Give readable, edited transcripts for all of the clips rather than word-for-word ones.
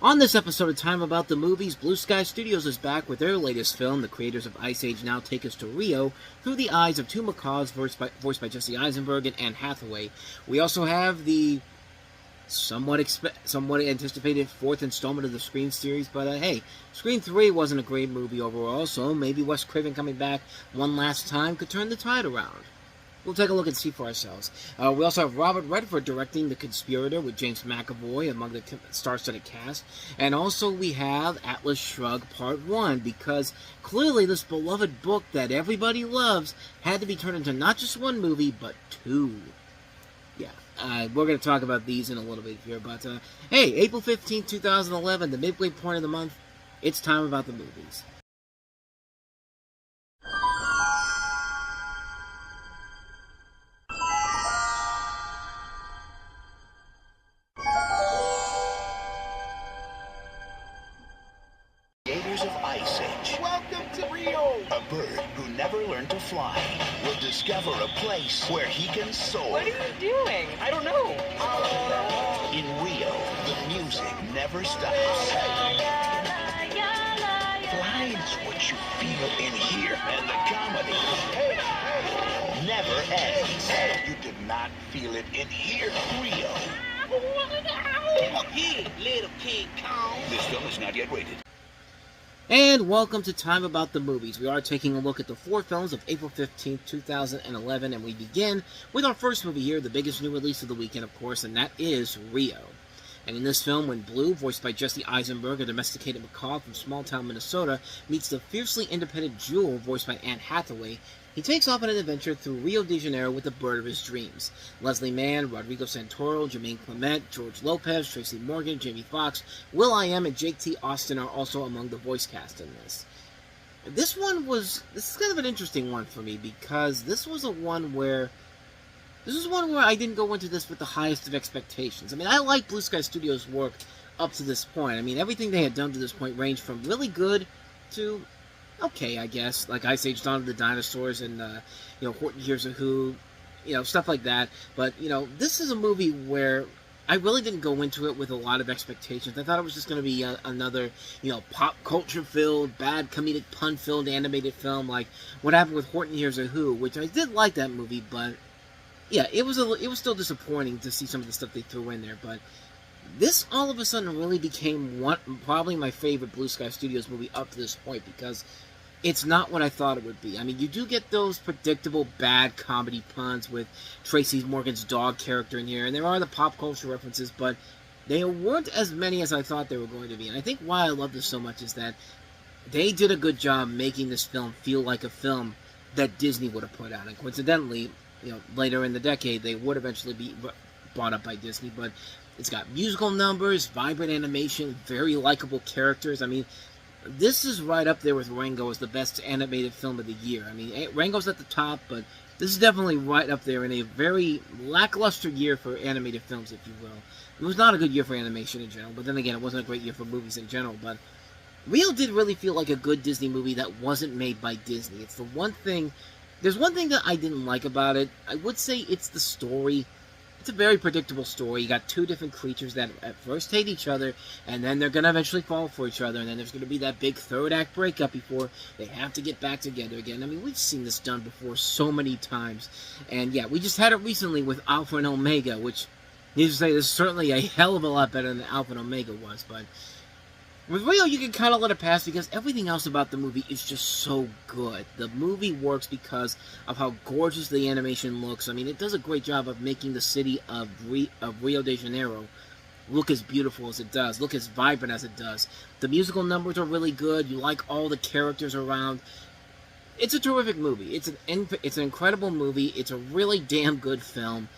On this episode of Time About the Movies, Blue Sky Studios is back with their latest film. The creators of Ice Age now take us to Rio through the eyes of two macaws voiced by Jesse Eisenberg and Anne Hathaway. We also have the somewhat anticipated fourth installment of the Scream series, but hey, Scream 3 wasn't a great movie overall, so maybe Wes Craven coming back one last time could turn the tide around. We'll take a look and see for ourselves. We also have Robert Redford directing The Conspirator with James McAvoy among the star-studded cast. And also we have Atlas Shrugged Part 1, because clearly this beloved book that everybody loves had to be turned into not just one movie, but two. Yeah, we're going to talk about these in a little bit here. But, hey, April 15th, 2011, the midway point of the month, it's Time About the Movies. Of Ice Age. Welcome to Rio! A bird who never learned to fly will discover a place where he can soar. What are you doing? I don't know. In Rio, the music never stops. Flying's what you feel in here, and the comedy never ends. You did not feel it in here, Rio. Here, little King Kong. This film is not yet rated. And welcome to Time About the Movies. We are taking a look at the four films of April 15th, 2011, and we begin with our first movie here, the biggest new release of the weekend, of course, and that is Rio. And in this film, when Blue, voiced by Jesse Eisenberg, a domesticated macaw from small-town Minnesota, meets the fiercely independent Jewel, voiced by Anne Hathaway, he takes off on an adventure through Rio de Janeiro with the bird of his dreams. Leslie Mann, Rodrigo Santoro, Jermaine Clement, George Lopez, Tracy Morgan, Jamie Foxx, will.i.am, and Jake T. Austin are also among the voice cast in this. This is kind of an interesting one for me, because this was one where I didn't go into this with the highest of expectations. I mean, I like Blue Sky Studios' work up to this point. I mean, everything they had done to this point ranged from really good to okay, I guess, like Ice Age, Dawn of the Dinosaurs, and, Horton Hears a Who, stuff like that. But, this is a movie where I really didn't go into it with a lot of expectations. I thought it was just going to be another, pop culture-filled, bad comedic pun-filled animated film, like what happened with Horton Hears a Who, which I did like that movie, but, yeah, it was still disappointing to see some of the stuff they threw in there, but this all of a sudden really became probably my favorite Blue Sky Studios movie up to this point, because it's not what I thought it would be. I mean, you do get those predictable bad comedy puns with Tracy Morgan's dog character in here, and there are the pop culture references, but they weren't as many as I thought they were going to be. And I think why I love this so much is that they did a good job making this film feel like a film that Disney would have put out. And coincidentally, later in the decade, they would eventually be bought up by Disney, but it's got musical numbers, vibrant animation, very likable characters. I mean, this is right up there with Rango as the best animated film of the year. I mean, Rango's at the top, but this is definitely right up there in a very lackluster year for animated films, if you will. It was not a good year for animation in general, but then again, it wasn't a great year for movies in general. But Rio did really feel like a good Disney movie that wasn't made by Disney. It's the one thing. There's one thing that I didn't like about it. I would say it's the story. It's a very predictable story. You got two different creatures that at first hate each other, and then they're going to eventually fall for each other, and then there's going to be that big third act breakup before they have to get back together again. I mean, we've seen this done before so many times. And yeah, we just had it recently with Alpha and Omega, which, needless to say, is certainly a hell of a lot better than Alpha and Omega was, but with Rio, you can kind of let it pass because everything else about the movie is just so good. The movie works because of how gorgeous the animation looks. I mean, it does a great job of making the city of Rio de Janeiro look as beautiful as it does, look as vibrant as it does. The musical numbers are really good. You like all the characters around. It's a terrific movie. It's an incredible movie. It's a really damn good film.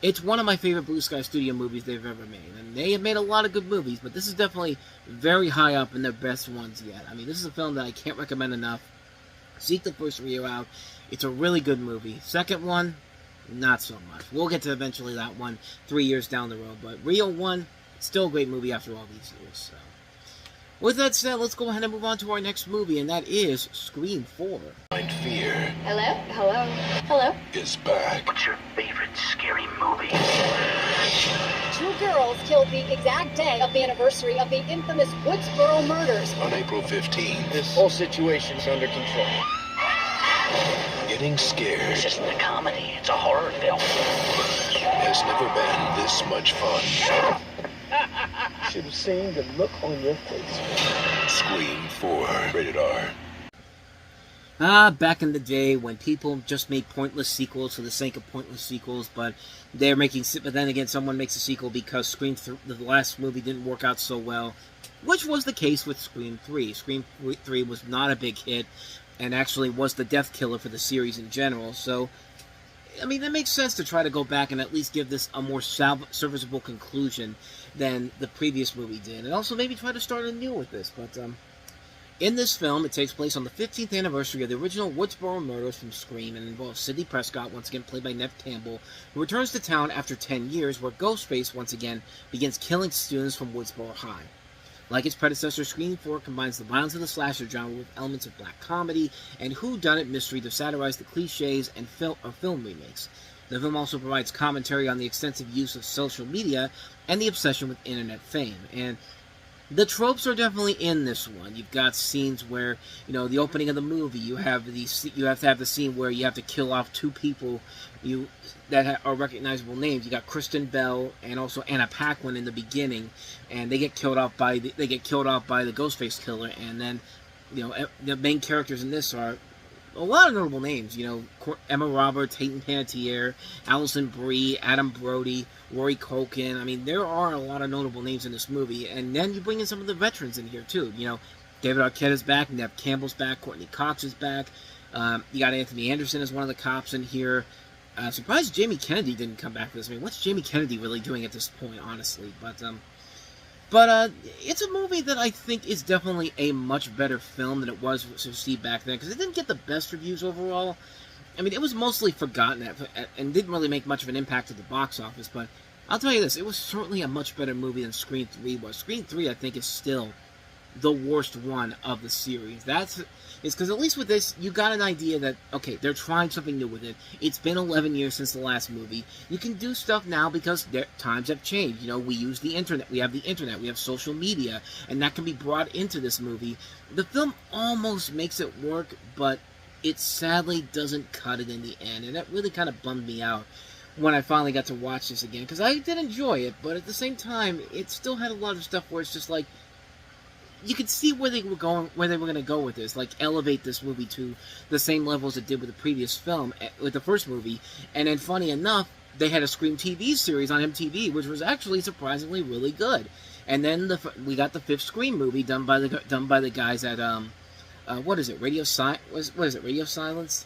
It's one of my favorite Blue Sky Studio movies they've ever made. And they have made a lot of good movies, but this is definitely very high up in their best ones yet. I mean, this is a film that I can't recommend enough. Seek the first Rio out. It's a really good movie. Second one, not so much. We'll get to eventually that one 3 years down the road. But Rio 1, still a great movie after all these years. So, with that said, let's go ahead and move on to our next movie, and that is Scream 4. fear Hello? Hello? Hello? is back. What's your favorite scary movie? Two girls killed the exact day of the anniversary of the infamous Woodsboro murders. On April 15th, This whole situation's under control. getting scared This isn't a comedy, it's a horror film. has never been this much fun. Should have seen the look on your face. Scream 4, rated R. Back in the day when people just made pointless sequels for the sake of pointless sequels, but but then again, someone makes a sequel because the last movie didn't work out so well, which was the case with Scream 3. Scream 3 was not a big hit, and actually was the death killer for the series in general, so, I mean, it makes sense to try to go back and at least give this a more serviceable conclusion than the previous movie did, and also maybe try to start anew with this, but, in this film, it takes place on the 15th anniversary of the original Woodsboro murders from Scream and involves Sidney Prescott, once again played by Neve Campbell, who returns to town after 10 years, where Ghostface once again begins killing students from Woodsboro High. Like its predecessor, Scream 4 combines the violence of the slasher genre with elements of black comedy and whodunit mystery to satirize the cliches and film remakes. The film also provides commentary on the extensive use of social media and the obsession with internet fame, and the tropes are definitely in this one. You've got scenes where, the opening of the movie, you have to have the scene where you have to kill off two people that are recognizable names. You got Kristen Bell and also Anna Paquin in the beginning, and they get killed off by the Ghostface killer. And then, the main characters in this are a lot of notable names. Emma Roberts, Hayden Panettiere, Alison Brie, Adam Brody, Rory Culkin. I mean, there are a lot of notable names in this movie, and then you bring in some of the veterans in here too. David Arquette is back, Neve Campbell's back, Courtney Cox is back. You got Anthony Anderson as one of the cops in here. Surprised Jamie Kennedy didn't come back for this. I mean, what's Jamie Kennedy really doing at this point, honestly? But it's a movie that I think is definitely a much better film than it was to see back then, because it didn't get the best reviews overall. I mean, it was mostly forgotten and didn't really make much of an impact at the box office, but I'll tell you this, it was certainly a much better movie than Scream 3 was. Scream 3, I think, is still the worst one of the series. It's because at least with this, you got an idea that, okay, they're trying something new with it. It's been 11 years since the last movie. You can do stuff now because times have changed. We use the internet. We have the internet. We have social media. And that can be brought into this movie. The film almost makes it work, but it sadly doesn't cut it in the end. And that really kind of bummed me out when I finally got to watch this again. Because I did enjoy it, but at the same time, it still had a lot of stuff where it's just like, you could see where they were going to go with this, like elevate this movie to the same level as it did with the previous film, with the first movie. And then, funny enough, they had a Scream TV series on MTV, which was actually surprisingly really good. And then we got the fifth Scream movie done by the guys at what is it? Radio Silence.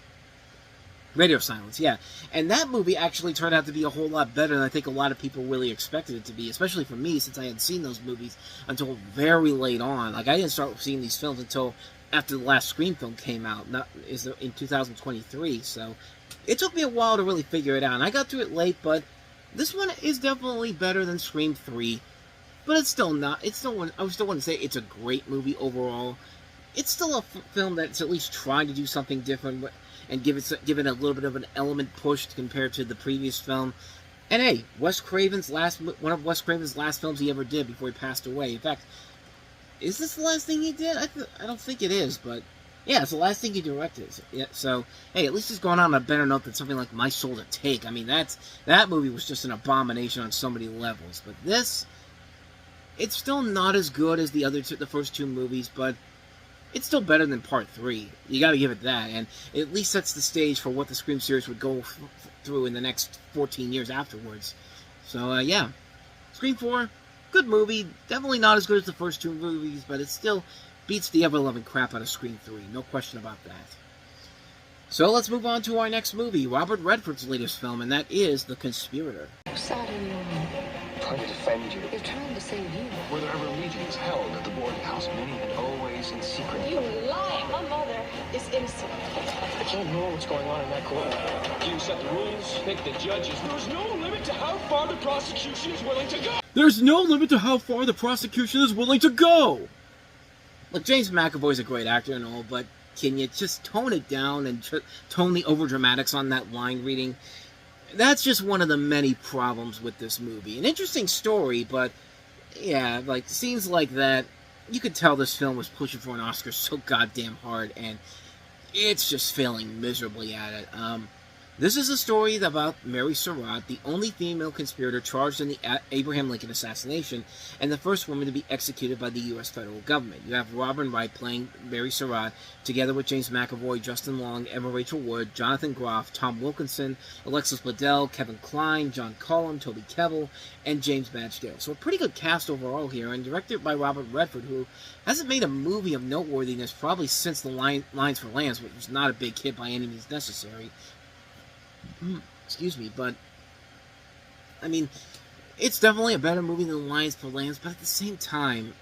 Radio Silence, yeah. And that movie actually turned out to be a whole lot better than I think a lot of people really expected it to be, especially for me, since I hadn't seen those movies until very late on. Like, I didn't start seeing these films until after the last Scream film came out, in 2023, so it took me a while to really figure it out. And I got to it late, but this one is definitely better than Scream 3, but it's still not, I still wouldn't say it's a great movie overall. It's still a film that's at least trying to do something different, and give it a little bit of an element pushed compared to the previous film. And hey, one of Wes Craven's last films he ever did before he passed away. In fact, is this the last thing he did? I don't think it is, but yeah, it's the last thing he directed. Yeah, so hey, at least it's going on a better note than something like My Soul to Take. I mean, that movie was just an abomination on so many levels. But this, it's still not as good as the first two movies, but it's still better than Part 3. You gotta give it that, and it at least sets the stage for what the Scream series would go through in the next 14 years afterwards. So, yeah. Scream 4, good movie. Definitely not as good as the first two movies, but it still beats the ever-loving crap out of Scream 3. No question about that. So, let's move on to our next movie, Robert Redford's latest film, and that is The Conspirator. Whose side are you on? Trying to defend you. They're trying to save you. Were there ever meetings held at the boarding house? Many and always in secret. You lie! My mother is innocent. I can't know what's going on in that courtroom. You set the rules, pick the judges. There's no limit to how far the prosecution is willing to go. There's no limit to how far the prosecution is willing to go! Look, James McAvoy's a great actor and all, but can you just tone it down and tone the overdramatics on that line reading? That's just one of the many problems with this movie. An interesting story, but yeah, like scenes like that, you could tell this film was pushing for an Oscar so goddamn hard, and it's just failing miserably at it. This is a story about Mary Surratt, the only female conspirator charged in the Abraham Lincoln assassination, and the first woman to be executed by the U.S. federal government. You have Robin Wright playing Mary Surratt, together with James McAvoy, Justin Long, Emma Rachel Wood, Jonathan Groff, Tom Wilkinson, Alexis Bledel, Kevin Kline, John Cullum, Toby Kebbell, and James Badge Dale. So a pretty good cast overall here, and directed by Robert Redford, who hasn't made a movie of noteworthiness probably since The Lines for Lambs, which was not a big hit by any means necessary. Excuse me, but I mean, it's definitely a better movie than Lions for Lambs, but at the same time,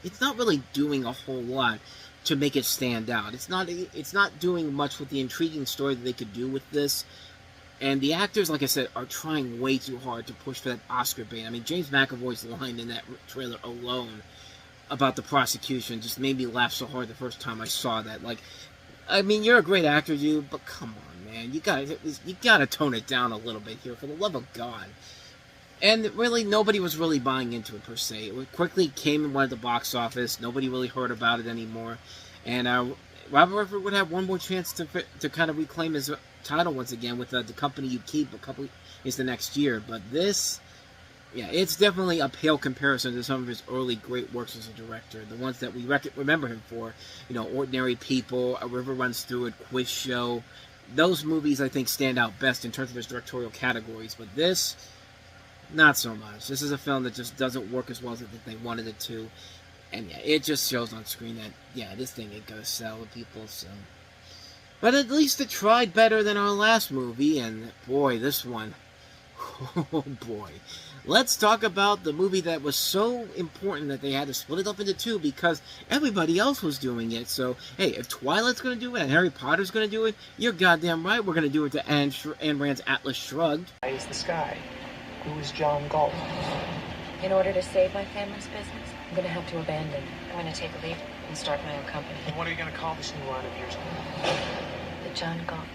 it's not really doing a whole lot to make it stand out. It's not doing much with the intriguing story that they could do with this. And the actors, like I said, are trying way too hard to push for that Oscar bait. I mean, James McAvoy's line in that trailer alone about the prosecution just made me laugh so hard the first time I saw that. Like, I mean, you're a great actor, dude, but come on, man. You gotta tone it down a little bit here, for the love of God. And really, nobody was really buying into it, per se. It quickly came and went at the box office. Nobody really heard about it anymore. And Robert Redford would have one more chance to kind of reclaim his title once again with The Company You Keep is the next year. But this, yeah, it's definitely a pale comparison to some of his early great works as a director. The ones that we remember him for, you know, Ordinary People, A River Runs Through It, Quiz Show. Those movies, I think, stand out best in terms of his directorial categories. But this, not so much. This is a film that just doesn't work as well as I think they wanted it to. And yeah, it just shows on screen that, yeah, this thing ain't gonna sell to people, so. But at least it tried better than our last movie, and boy, this one, oh boy. Let's talk about the movie that was so important that they had to split it up into two because everybody else was doing it. So, hey, if Twilight's going to do it and Harry Potter's going to do it, you're goddamn right we're going to do it to Ayn Rand's Atlas Shrugged. Why is the sky? Who is John Galt? In order to save my family's business, I'm going to have to abandon. I'm going to take a leave and start my own company. And what are you going to call this new line of yours? The John Galt line.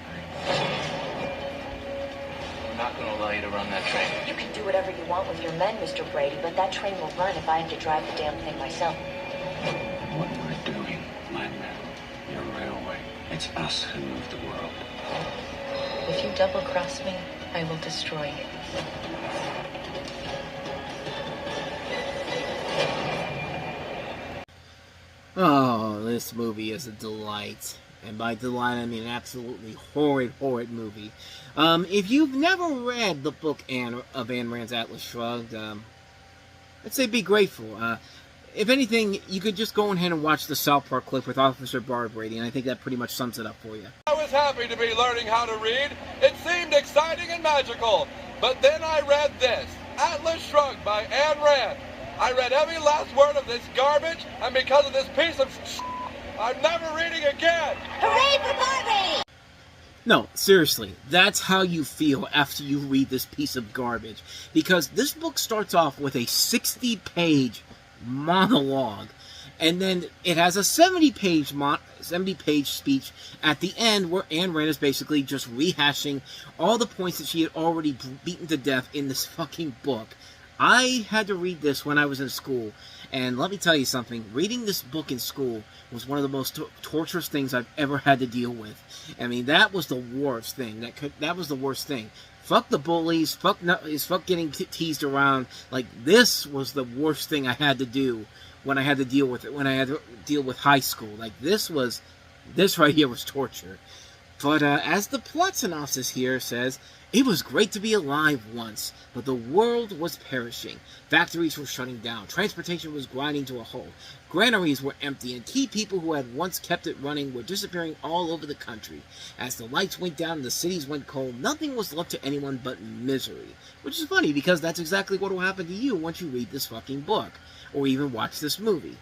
I'm not going to allow you to run that train. You can do whatever you want with your men, Mr. Brady, but that train will run if I have to drive the damn thing myself. What we're doing, my men, your railway, it's us who move the world. If you double-cross me, I will destroy you. Oh, this movie is a delight. And by delight, I mean an absolutely horrid, horrid movie. If you've never read the book of Ayn Rand's Atlas Shrugged, I'd say be grateful. If anything, you could just go ahead and watch the South Park clip with Officer Bar Brady, and I think that pretty much sums it up for you. I was happy to be learning how to read. It seemed exciting and magical. But then I read this, Atlas Shrugged by Ayn Rand. I read every last word of this garbage, and because of this piece of I'm never reading again! Hooray for Barbie! No, seriously, that's how you feel after you read this piece of garbage. Because this book starts off with a 60-page monologue, and then it has a 70-page speech at the end where Ayn Rand is basically just rehashing all the points that she had already beaten to death in this fucking book. I had to read this when I was in school, and let me tell you something, reading this book in school was one of the most torturous things I've ever had to deal with. I mean, that was the worst thing. That was the worst thing. Fuck the bullies, fuck getting teased around. Like, this was the worst thing I had to do when I had to deal with it, when I had to deal with high school. Like, this right here was torture. But as the plot synopsis here says, it was great to be alive once, but the world was perishing. Factories were shutting down, transportation was grinding to a halt, granaries were empty, and key people who had once kept it running were disappearing all over the country. As the lights went down and the cities went cold, nothing was left to anyone but misery. Which is funny, because that's exactly what will happen to you once you read this fucking book, or even watch this movie.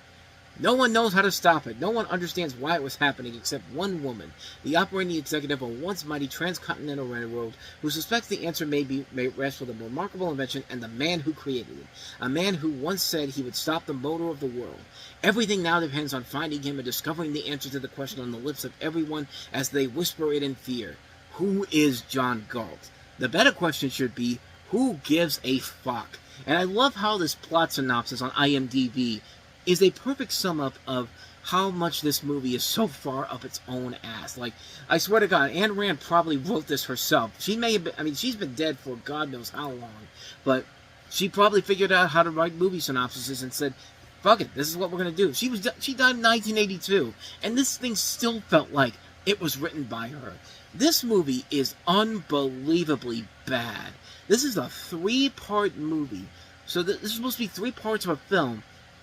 No one knows how to stop it. No one understands why it was happening except one woman, the operating executive of a once mighty transcontinental railroad, who suspects the answer may rest with a remarkable invention and the man who created it. A man who once said he would stop the motor of the world. Everything now depends on finding him and discovering the answer to the question on the lips of everyone as they whisper it in fear. Who is John Galt? The better question should be, who gives a fuck? And I love how this plot synopsis on IMDb is a perfect sum up of how much this movie is so far up its own ass. Like, I swear to God, Ayn Rand probably wrote this herself. She may have been, I mean, she's been dead for God knows how long, but she probably figured out how to write movie synopsises and said, fuck it, this is what we're going to do. She died in 1982, and this thing still felt like it was written by her. This movie is unbelievably bad. This is a 3-part movie. So this is supposed to be 3 parts of a film.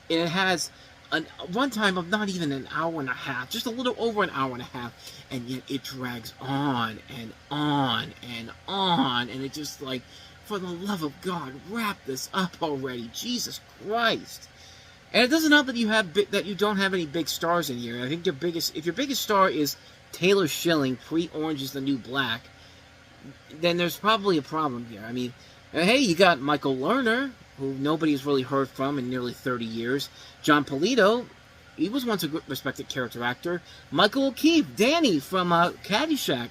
And it has a runtime of not even an hour and a half, just a little over an hour and a half, and yet it drags on and on and on, and it just like, for the love of God, wrap this up already, Jesus Christ! And it doesn't help that you don't have any big stars in here. I think if your biggest star is Taylor Schilling, pre-Orange is the New Black, then there's probably a problem here. I mean, hey, you got Michael Lerner, who nobody's really heard from in nearly 30 years. John Polito, he was once a respected character actor. Michael O'Keefe, Danny from Caddyshack,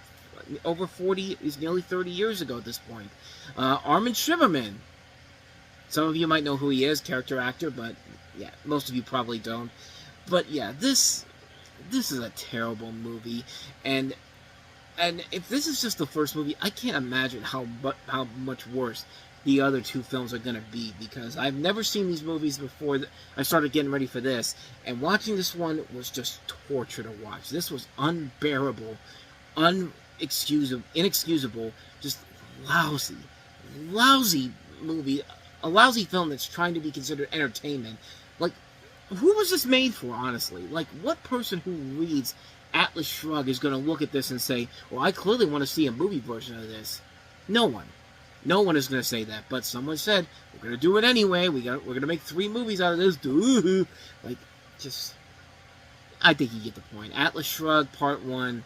over 40, is nearly 30 years ago at this point. Armin Shimerman, some of you might know who he is, character actor, but yeah, most of you probably don't. But yeah, this is a terrible movie, and if this is just the first movie, I can't imagine how much worse the other 2 films are going to be, because I've never seen these movies before I started getting ready for this, and watching this one was just torture to watch. This was unbearable, inexcusable, just lousy movie, a lousy film that's trying to be considered entertainment. Like, who was this made for, honestly? Like, what person who reads Atlas Shrugged is going to look at this and say, well, I clearly want to see a movie version of this? No one. No one is going to say that, but someone said, we're going to do it anyway, we're going to make 3 movies out of this, like, just, I think you get the point. Atlas Shrugged, Part 1,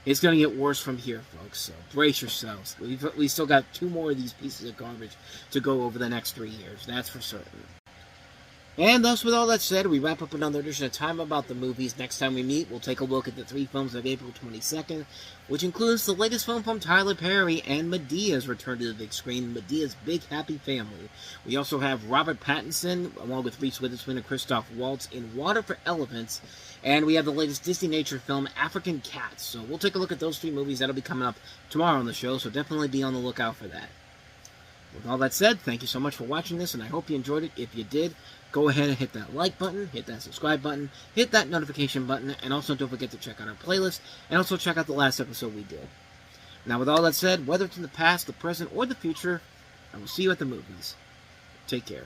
it's going to get worse from here, folks, so brace yourselves. We still got 2 more of these pieces of garbage to go over the next 3 years, that's for certain. And thus, with all that said, we wrap up another edition of Time About the Movies. Next time we meet, we'll take a look at the 3 films of April 22nd, which includes the latest film from Tyler Perry and Medea's return to the big screen, Medea's Big Happy Family. We also have Robert Pattinson, along with Reese Witherspoon and Christoph Waltz, in Water for Elephants. And we have the latest Disney nature film, African Cats. So we'll take a look at those 3 movies. That'll be coming up tomorrow on the show, so definitely be on the lookout for that. With all that said, thank you so much for watching this, and I hope you enjoyed it. If you did, go ahead and hit that like button, hit that subscribe button, hit that notification button, and also don't forget to check out our playlist, and also check out the last episode we did. Now, with all that said, whether it's in the past, the present, or the future, I will see you at the movies. Take care.